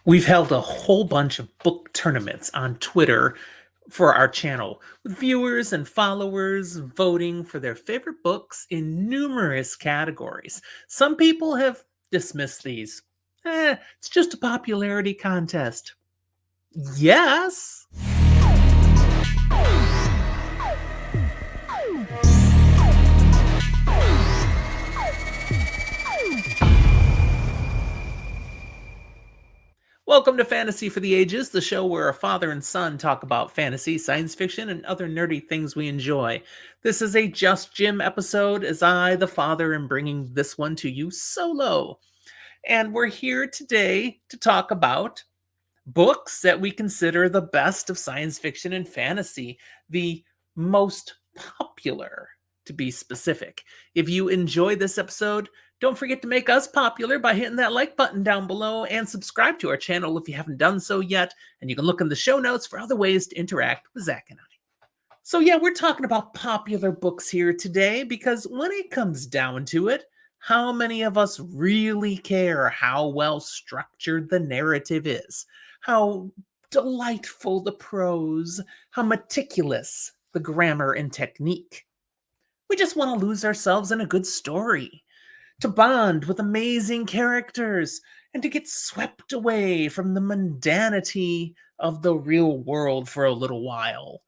We've held a whole bunch of book tournaments on Twitter for our channel, with viewers and followers voting for their favorite books in numerous categories. Some people have dismissed these. It's just a popularity contest. Yes. Welcome to Fantasy for the Ages, the show where a father and son talk about fantasy, science fiction, and other nerdy things we enjoy. This is a Just Jim episode, as I, the father, am bringing this one to you solo. And we're here today to talk about books that we consider the best of science fiction and fantasy, the most popular, to be specific. If you enjoy this episode, don't forget to make us popular by hitting that like button down below and subscribe to our channel if you haven't done so yet. And you can look in the show notes for other ways to interact with Zach and I. So, yeah, we're talking about popular books here today because when it comes down to it, how many of us really care how well structured the narrative is? How delightful the prose? How meticulous the grammar and technique? We just want to lose ourselves in a good story, to bond with amazing characters, and to get swept away from the mundanity of the real world for a little while.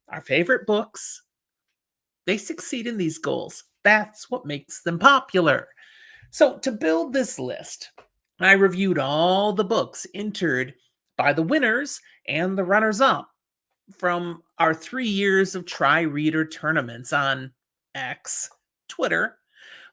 Our favorite books, they succeed in these goals. That's what makes them popular. So, to build this list, I reviewed all the books entered by the winners and the runners up from our 3 years of Try Reader tournaments on X, Twitter.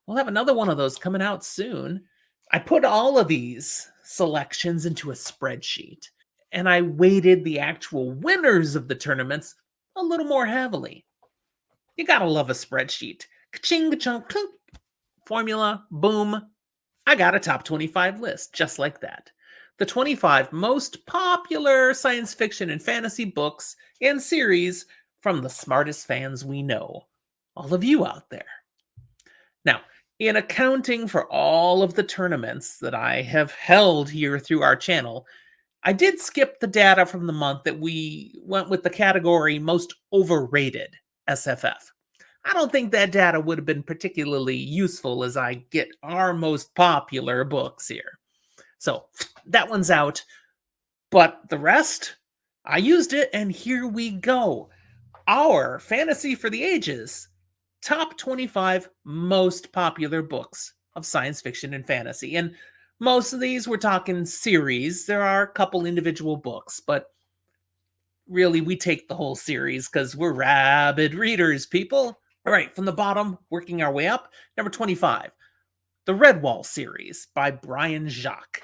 We'll have another one of those coming out soon. I put all of these selections into a spreadsheet, and I weighted the actual winners of the tournaments a little more heavily. You gotta love a spreadsheet. Ka-ching, ka-chunk, clunk. Formula, boom. I got a top 25 list just like that. The 25 most popular science fiction and fantasy books and series from the smartest fans we know. All of you out there. Now, in accounting for all of the tournaments that I have held here through our channel, I did skip the data from the month that we went with the category most overrated SFF. I don't think that data would have been particularly useful as I get our most popular books here. So that one's out. But the rest, I used it, and here we go. Our Fantasy for the Ages top 25 most popular books of science fiction and fantasy. And most of these, we're talking series. There are a couple individual books, but really, we take the whole series because we're rabid readers, people. All right, from the bottom, working our way up. Number 25, the Redwall series by Brian Jacques.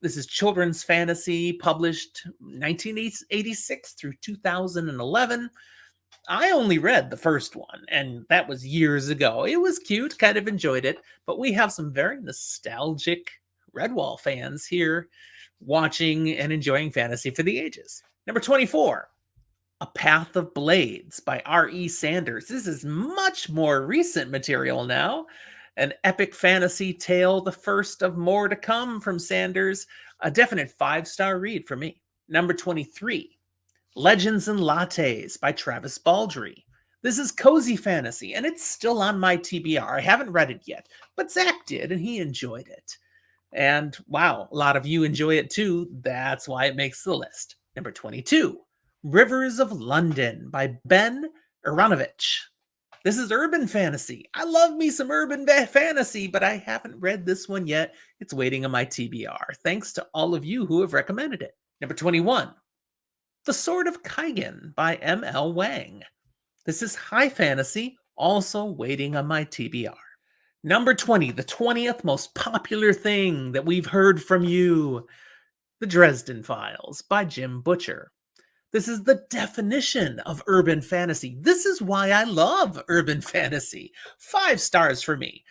This is children's fantasy published 1986 through 2011. I only read the first one, and that was years ago. It was cute, kind of enjoyed it, but we have some very nostalgic Redwall fans here watching and enjoying Fantasy for the Ages. Number 24, A Path of Blades by R.E. Sanders. This is much more recent material now. An epic fantasy tale, the first of more to come from Sanders. A definite 5-star read for me. Number 23, Legends and Lattes by Travis Baldree. This is cozy fantasy, and it's still on my TBR. I haven't read it yet, but Zach did, and he enjoyed it. And wow, a lot of you enjoy it too. That's why it makes the list. Number 22, Rivers of London by Ben Iranovich. This is urban fantasy. I love me some urban fantasy, but I haven't read this one yet. It's waiting on my TBR. Thanks to all of you who have recommended it. Number 21, The Sword of Kaigan by M.L. Wang. This is high fantasy, also waiting on my TBR. Number 20, the 20th most popular thing that we've heard from you, The Dresden Files by Jim Butcher. This is the definition of urban fantasy. This is why I love urban fantasy. 5 stars for me.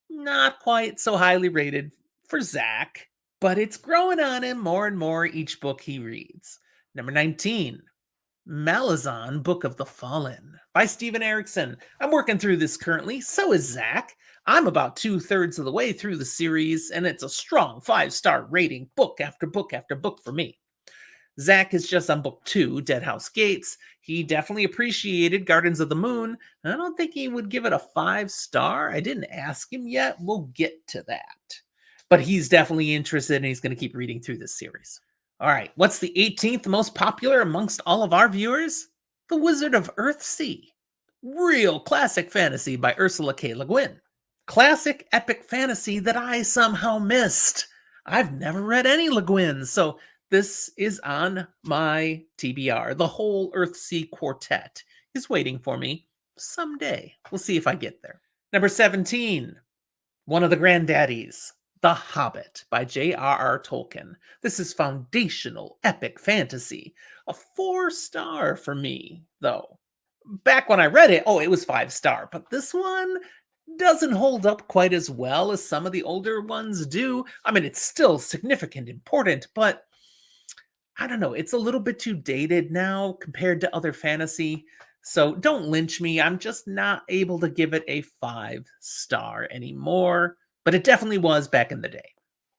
Not quite so highly rated for Zach, but it's growing on him more and more each book he reads. Number 19, Malazan, Book of the Fallen by Steven Erikson. I'm working through this currently, so is Zach. I'm about 2/3 of the way through the series, and it's a strong 5-star rating, book after book after book for me. Zach is just on book 2, Dead House Gates. He definitely appreciated Gardens of the Moon. I don't think he would give it a 5-star. I didn't ask him yet. We'll get to that. But he's definitely interested and he's going to keep reading through this series. All right, what's the 18th most popular amongst all of our viewers? The Wizard of Earthsea. Real classic fantasy by Ursula K. Le Guin. Classic epic fantasy that I somehow missed. I've never read any Le Guin, so this is on my TBR. The whole Earthsea Quartet is waiting for me someday. We'll see if I get there. Number 17, one of the granddaddies, The Hobbit by J.R.R. Tolkien. This is foundational epic fantasy. A 4-star for me, though. Back when I read it, it was 5-star, but this one doesn't hold up quite as well as some of the older ones do. I mean, it's still significant, important, but I don't know, it's a little bit too dated now compared to other fantasy. So don't lynch me. I'm just not able to give it a 5-star anymore, but it definitely was back in the day.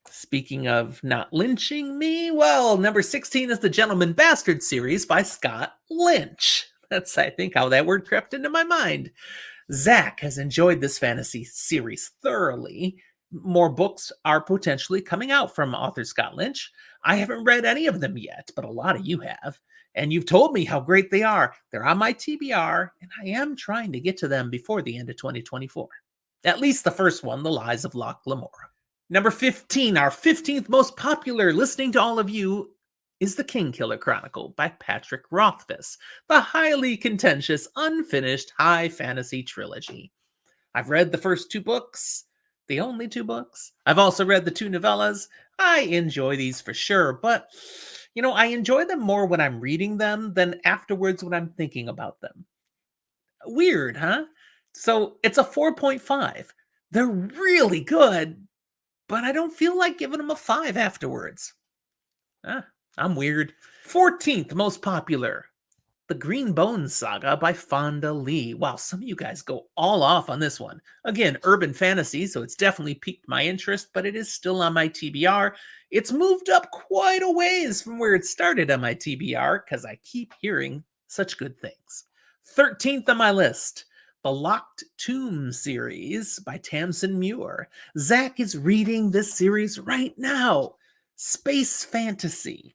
Speaking of not lynching me, well, number 16 is the Gentleman Bastard series by Scott Lynch. That's, I think, how that word crept into my mind. Zach has enjoyed this fantasy series thoroughly. More books are potentially coming out from author Scott Lynch. I haven't read any of them yet, but a lot of you have. And you've told me how great they are. They're on my TBR, and I am trying to get to them before the end of 2024. At least the first one, The Lies of Locke Lamora. Number 15, our 15th most popular, listening to all of you, is The Kingkiller Chronicle by Patrick Rothfuss, the highly contentious, unfinished high fantasy trilogy. I've read the first 2 books, the only 2 books. I've also read the 2 novellas. I enjoy these for sure, but, I enjoy them more when I'm reading them than afterwards when I'm thinking about them. Weird, huh? So it's a 4.5. They're really good, but I don't feel like giving them a 5 afterwards. I'm weird. 14th most popular, The Green Bones Saga by Fonda Lee. Wow, some of you guys go all off on this one. Again, urban fantasy, so it's definitely piqued my interest, but it is still on my TBR. It's moved up quite a ways from where it started on my TBR because I keep hearing such good things. 13th on my list, The Locked Tomb series by Tamsin Muir. Zach is reading this series right now. Space fantasy.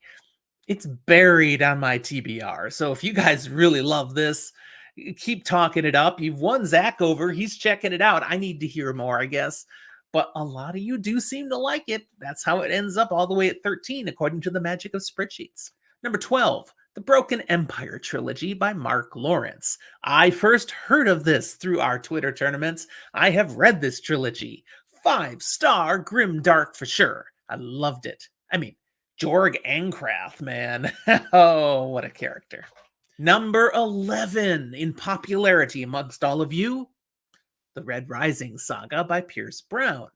It's buried on my TBR. So if you guys really love this, keep talking it up. You've won Zach over. He's checking it out. I need to hear more, I guess. But a lot of you do seem to like it. That's how it ends up all the way at 13, according to the magic of spreadsheets. Number 12, The Broken Empire trilogy by Mark Lawrence. I first heard of this through our Twitter tournaments. I have read this trilogy. 5-star grim dark for sure. I loved it. I mean, Jorg Ankrath, man. Oh, what a character. Number 11 in popularity amongst all of you, The Red Rising Saga by Pierce Brown.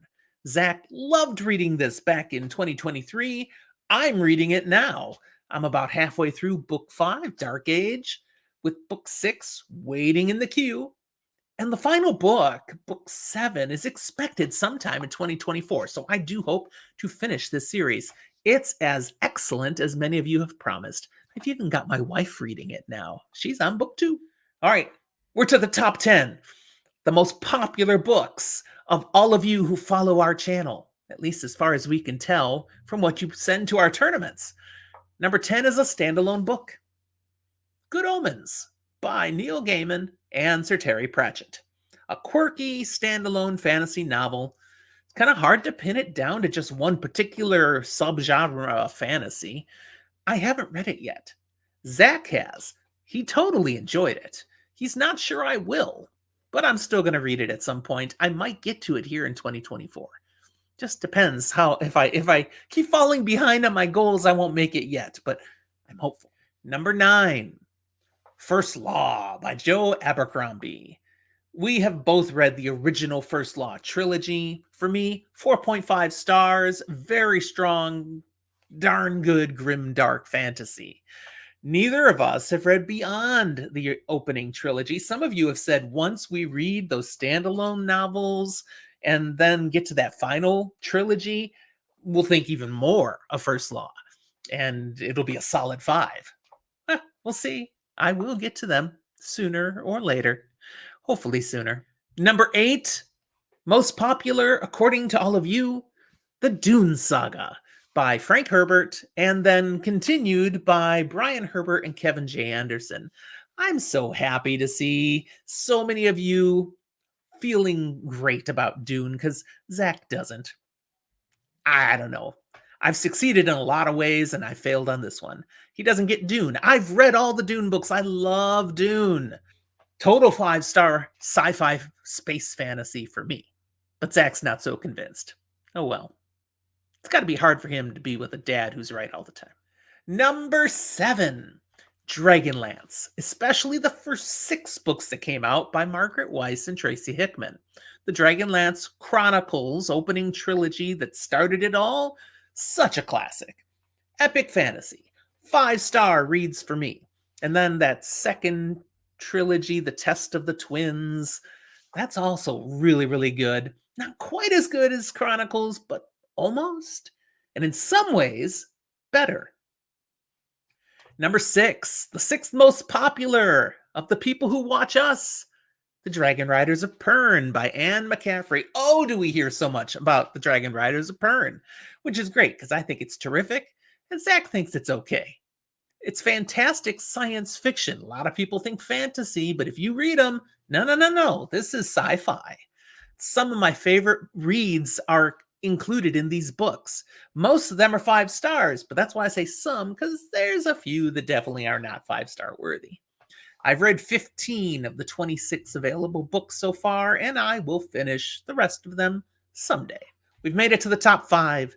Zach loved reading this back in 2023. I'm reading it now. I'm about halfway through book 5, Dark Age, with book 6 waiting in the queue. And the final book, book 7, is expected sometime in 2024. So I do hope to finish this series. It's as excellent as many of you have promised. I've even got my wife reading it now. She's on book 2. All right, we're to the top 10. The most popular books of all of you who follow our channel, at least as far as we can tell from what you send to our tournaments. Number 10 is a standalone book. Good Omens by Neil Gaiman and Sir Terry Pratchett. A quirky, standalone fantasy novel. It's kind of hard to pin it down to just one particular subgenre of fantasy. I haven't read it yet. Zach has. He totally enjoyed it. He's not sure I will, but I'm still going to read it at some point. I might get to it here in 2024. Just depends how, if I keep falling behind on my goals, I won't make it yet, but I'm hopeful. Number 9. First Law by Joe Abercrombie. We have both read the original First Law trilogy. For me, 4.5 stars, very strong, darn good grim dark fantasy. Neither of us have read beyond the opening trilogy. Some of you have said once we read those standalone novels and then get to that final trilogy, we'll think even more of First Law and it'll be a solid five. We'll see. I will get to them sooner or later. Hopefully sooner. Number 8, most popular, according to all of you, The Dune Saga by Frank Herbert, and then continued by Brian Herbert and Kevin J. Anderson. I'm so happy to see so many of you feeling great about Dune because Zach doesn't. I don't know. I've succeeded in a lot of ways and I failed on this one. He doesn't get Dune. I've read all the Dune books. I love Dune. Total 5-star sci-fi space fantasy for me. But Zach's not so convinced. Oh well. It's got to be hard for him to be with a dad who's right all the time. Number 7, Dragonlance, especially the first 6 books that came out by Margaret Weiss and Tracy Hickman. The Dragonlance Chronicles opening trilogy that started it all, such a classic. Epic fantasy, 5-star reads for me. And then that second trilogy, The Test of the Twins, that's also really, really good. Not quite as good as Chronicles, but almost. And in some ways, better. Number 6, the 6th most popular of the people who watch us, The Dragon Riders of Pern by Anne McCaffrey. Oh, do we hear so much about The Dragon Riders of Pern, which is great because I think it's terrific and Zach thinks it's okay. It's fantastic science fiction. A lot of people think fantasy, but if you read them, no. This is sci-fi. Some of my favorite reads are included in these books. Most of them are 5 stars, but that's why I say some, because there's a few that definitely are not 5-star worthy. I've read 15 of the 26 available books so far, and I will finish the rest of them someday. We've made it to the top 5.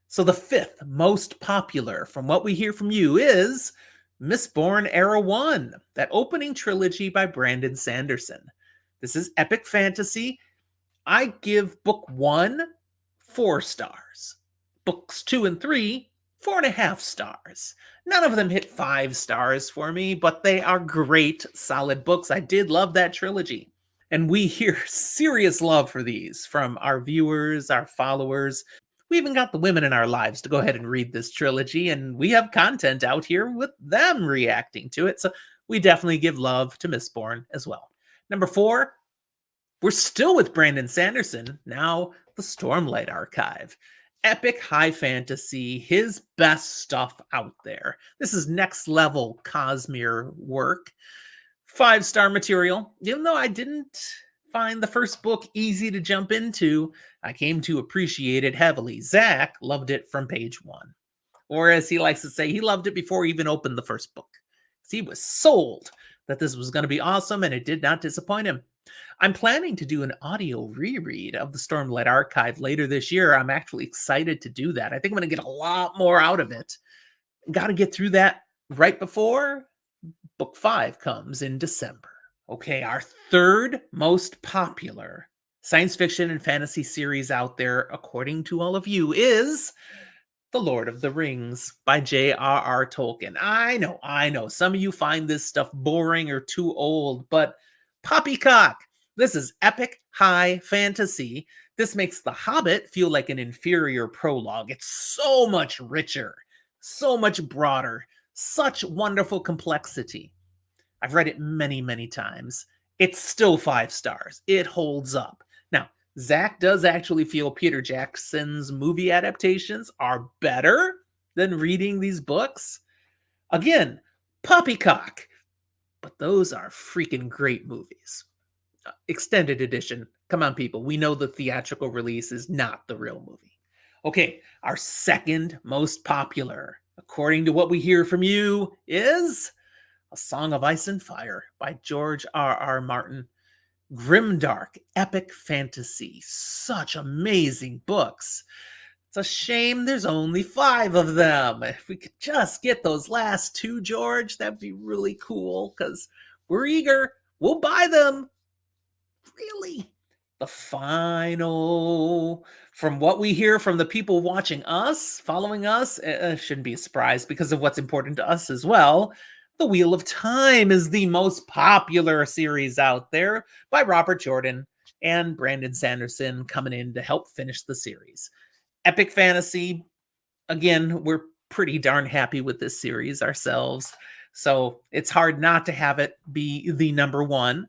So the 5th most popular from what we hear from you is Mistborn Era 1, that opening trilogy by Brandon Sanderson. This is epic fantasy. I give book 1 4 stars. Books 2 and 3, 4.5 stars. None of them hit 5 stars for me, but they are great, solid books. I did love that trilogy. And we hear serious love for these from our viewers, our followers. We even got the women in our lives to go ahead and read this trilogy, and we have content out here with them reacting to it. So we definitely give love to Mistborn as well. Number 4, we're still with Brandon Sanderson, now the Stormlight Archive. Epic high fantasy, his best stuff out there. This is next level Cosmere work. 5-star material. Even though I didn't find the first book easy to jump into, I came to appreciate it heavily. Zach loved it from page 1. Or as he likes to say, he loved it before he even opened the first book. He was sold that this was going to be awesome, and it did not disappoint him. I'm planning to do an audio reread of the Stormlight Archive later this year. I'm actually excited to do that. I think I'm going to get a lot more out of it. Got to get through that right before book 5 comes in December. Okay, our 3rd most popular science fiction and fantasy series out there, according to all of you, is The Lord of the Rings by J.R.R. Tolkien. I know. Some of you find this stuff boring or too old, but poppycock! This is epic high fantasy. This makes The Hobbit feel like an inferior prologue. It's so much richer, so much broader, such wonderful complexity. I've read it many, many times. It's still 5 stars. It holds up. Now, Zach does actually feel Peter Jackson's movie adaptations are better than reading these books. Again, poppycock. But those are freaking great movies. Extended edition. Come on, people. We know the theatrical release is not the real movie. Okay, our 2nd most popular, according to what we hear from you, is A Song of Ice and Fire by George R.R. Martin. Grimdark, epic fantasy. Such amazing books. It's a shame there's only 5 of them. If we could just get those last 2, George, that'd be really cool because we're eager. We'll buy them. Really? The final From what we hear from the people watching us, following us, shouldn't be a surprise because of what's important to us as well. The Wheel of Time is the most popular series out there by Robert Jordan and Brandon Sanderson coming in to help finish the series. Epic fantasy, again, we're pretty darn happy with this series ourselves. So it's hard not to have it be the number one.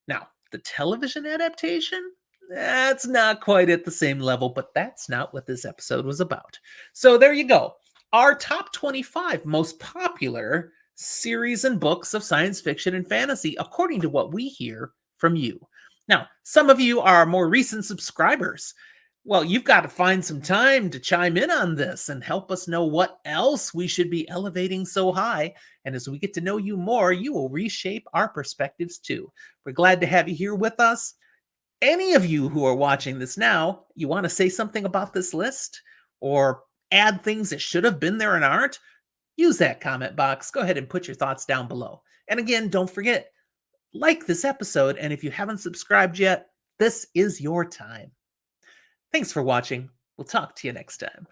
Now, the television adaptation, that's not quite at the same level, but that's not what this episode was about. So there you go. Our top 25 most popular series and books of science fiction and fantasy, according to what we hear from you. Now, some of you are more recent subscribers. Well, you've got to find some time to chime in on this and help us know what else we should be elevating so high. And as we get to know you more, you will reshape our perspectives too. We're glad to have you here with us. Any of you who are watching this now, you want to say something about this list or add things that should have been there and aren't? Use that comment box. Go ahead and put your thoughts down below. And again, don't forget, like this episode. And if you haven't subscribed yet, this is your time. Thanks for watching. We'll talk to you next time.